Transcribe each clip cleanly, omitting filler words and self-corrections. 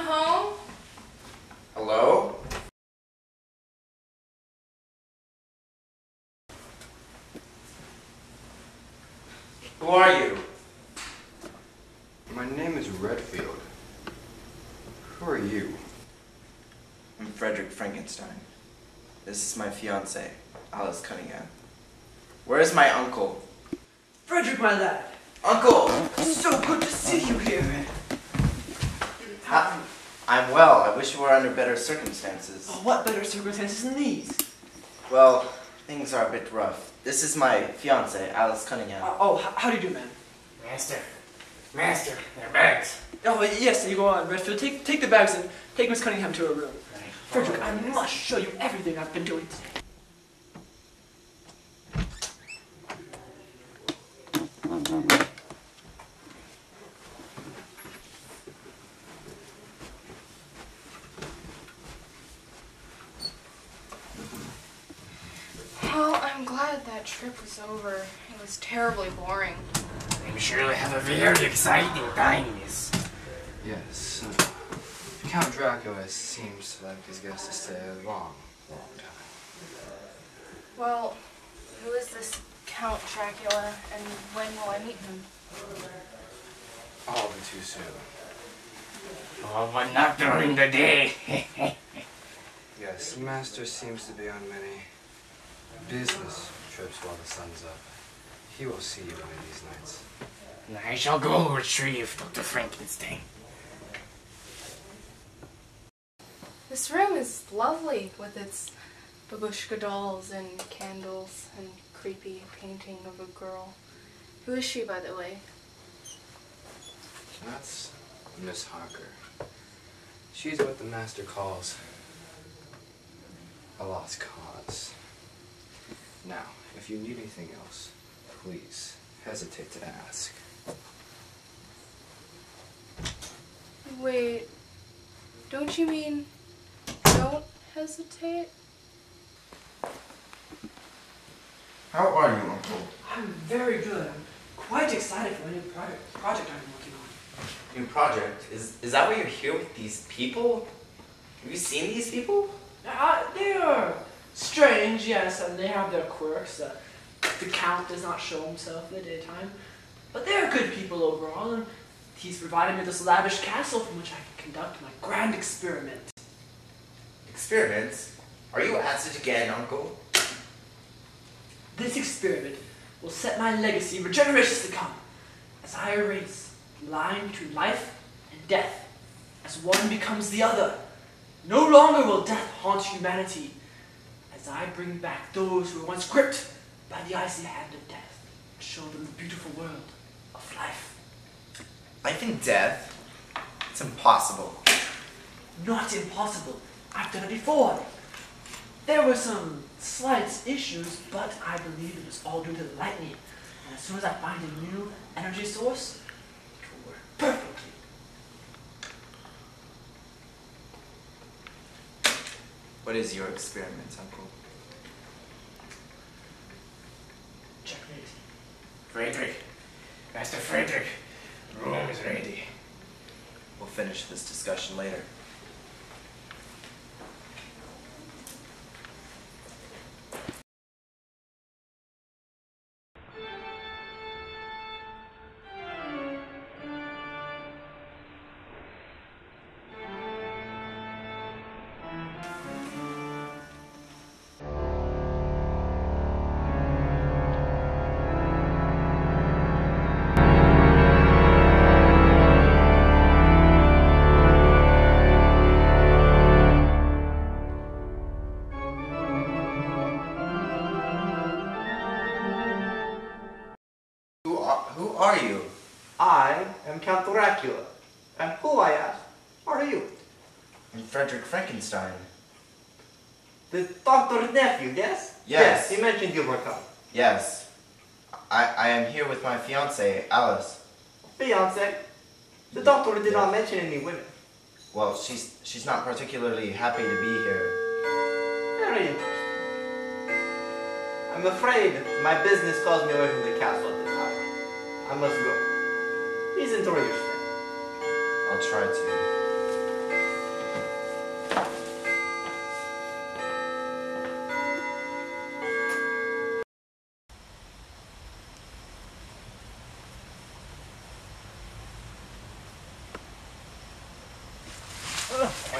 home? Hello? Who are you? My name is Redfield. Who are you? I'm Frederick Frankenstein. This is my fiancée, Alice Cunningham. Where is my uncle? Frederick, my lad! Uncle! So good to see you here! I'm well. I wish we were under better circumstances. Oh, what better circumstances than these? Well, things are a bit rough. This is my fiancée, Alice Cunningham. How do you do, man? Master, their bags. Oh, yes, you go on, Redfield. Take the bags and take Miss Cunningham to her room. Frederick, I must show you everything I've been doing today. Well, I'm glad that trip was over. It was terribly boring. I'm sure we have a very exciting time, miss. Yes. Count Dracula seems to like his guests to stay a long, long time. Well, who is this Count Dracula, and when will I meet him? All but too soon. Oh, but not during the day. Yes, Master seems to be on many business trips while the sun's up. He will see you one of these nights. And I shall go retrieve Dr. Frankenstein. This room is lovely with its babushka dolls and candles and creepy painting of a girl. Who is she, by the way? That's Miss Harker. She's what the Master calls a lost cause. Now, if you need anything else, please hesitate to ask. Wait, don't you mean don't hesitate? How are you, Uncle? I'm very good. I'm quite excited for a new project I'm working on. New project? Is that why you're here with these people? Have you seen these people? They are strange, yes, and they have their quirks. The Count does not show himself in the daytime, but they are good people overall, and he's provided me this lavish castle from which I can conduct my grand experiment. Experiments? Are you at it again, Uncle? This experiment will set my legacy for generations to come, as I erase the line between life and death, as one becomes the other. No longer will death haunt humanity, as I bring back those who were once gripped by the icy hand of death, and show them the beautiful world of life. Life and death? It's impossible. Not impossible. I've done it before. There were some slight issues, but I believe it was all due to the lightning. And as soon as I find a new energy source, it will work perfectly. What is your experiment, Uncle? Checkmate. Frederick, Master Frederick, the room is ready. We'll finish this discussion later. Who are you? I am Count Dracula. And who, I ask, are you? I'm Frederick Frankenstein. The doctor's nephew, yes? Yes. He mentioned you were coming. Yes. I am here with my fiancée, Alice. Fiancé? The doctor did not mention any women. Well, she's not particularly happy to be here. Very interesting. I'm afraid my business calls me away from the castle at this hour. I must go. Please enjoy your stay. I'll try to.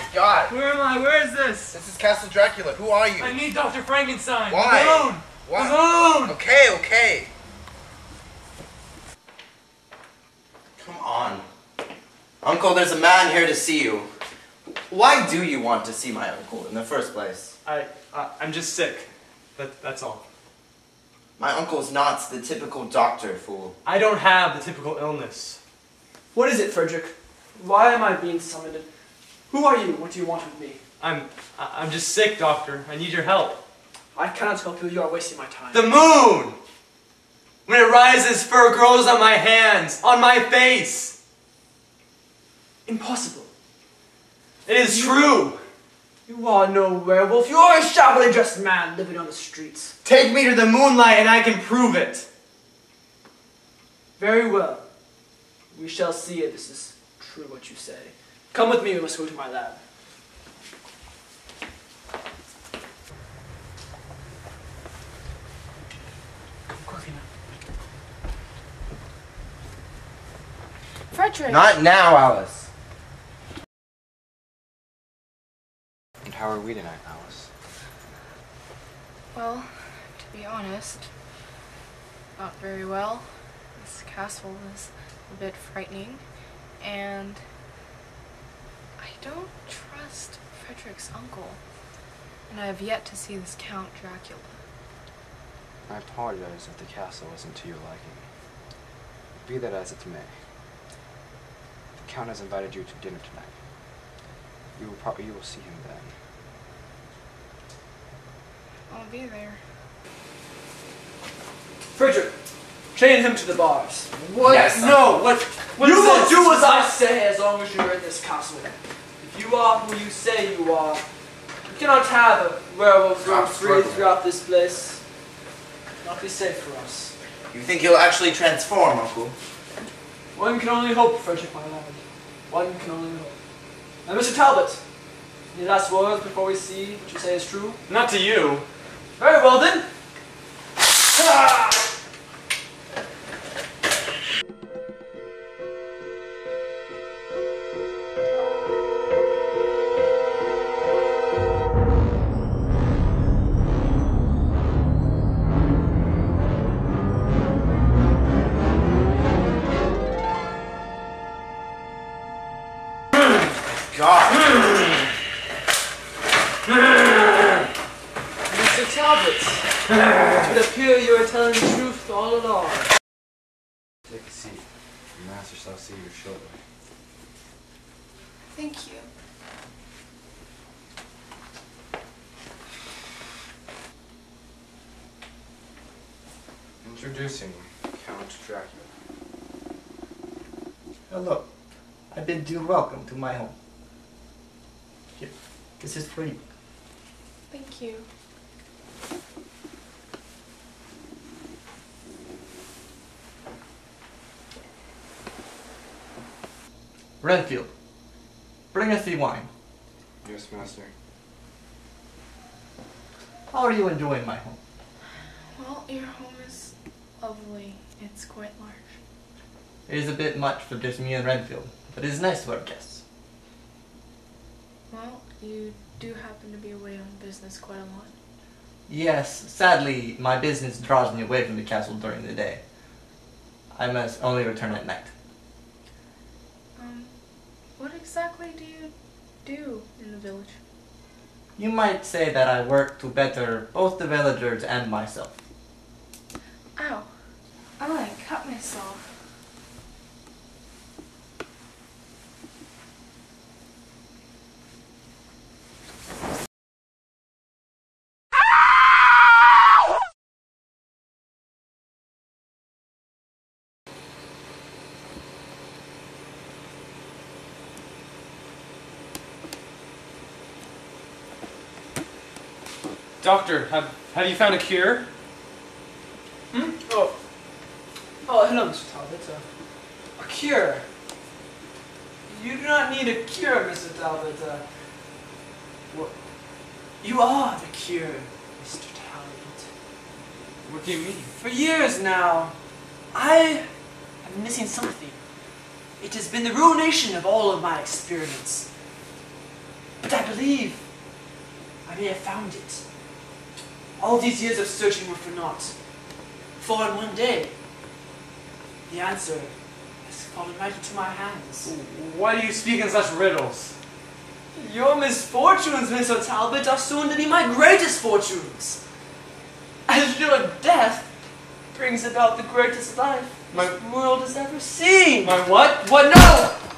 my god! Where am I? Where is this? This is Castle Dracula. Who are you? I need Dr. Frankenstein. Why? The moon! Why? The moon! Okay, okay. Come on. Uncle, there's a man here to see you. Why do you want to see my uncle in the first place? I'm just sick. That's all. My uncle's not the typical doctor, fool. I don't have the typical illness. What is it, Frederick? Why am I being summoned? Who are you? What do you want with me? I'm just sick, doctor. I need your help. I cannot help you. You are wasting my time. The moon! When it rises, fur grows on my hands, on my face. Impossible. It is true. You are no werewolf. You are a shabbily dressed man living on the streets. Take me to the moonlight and I can prove it. Very well. We shall see if this is true what you say. Come with me. We must go to my lab. Come quickly now. Frederick! Not now, Alice. And how are we tonight, Alice? Well, to be honest, not very well. This castle is a bit frightening, and I don't trust Frederick's uncle, and I have yet to see this Count Dracula. I apologize if the castle isn't to your liking. Be that as it may. The Count has invited you to dinner tonight. You will see him then. I'll be there. Frederick, chain him to the bars. What? Yes. No, what You is will this? do as I say as long as you're in this castle. If you are who you say you are, you cannot have a werewolf roam free throughout this place. Not be safe for us. You think you'll actually transform, Uncle? One can only hope, Frederick, my lad. One can only hope. Now, Mr. Talbot, any last words before we see what you say is true? Not to you. Very well then. Ah! Mr. Talbot, it would appear you are telling the truth all along. Take a seat. Your master shall see you shortly. Thank you. Introducing Count Dracula. Hello. I bid you welcome to my home. Here, this is for you. Thank you. Renfield, bring us the wine. Yes, master. How are you enjoying my home? Well, your home is lovely. It's quite large. It is a bit much for just me and Renfield, but it is nice to our guests. Well, you do happen to be away on business quite a lot. Yes, sadly, my business draws me away from the castle during the day. I must only return at night. What exactly do you do in the village? You might say that I work to better both the villagers and myself. Ow. I cut myself. Doctor, have you found a cure? Hmm? Oh, hello, Mr. Talbot. A cure? You do not need a cure, Mr. Talbot. What? You are the cure, Mr. Talbot. What do you mean? For years now, I have been missing something. It has been the ruination of all of my experiments. But I believe I may have found it. All these years of searching were for naught. For in one day, the answer has fallen right into my hands. Why do you speak in such riddles? Your misfortunes, Mr. Talbot, are soon to be my greatest fortunes. As your death brings about the greatest life this world has ever seen. My what? What? No!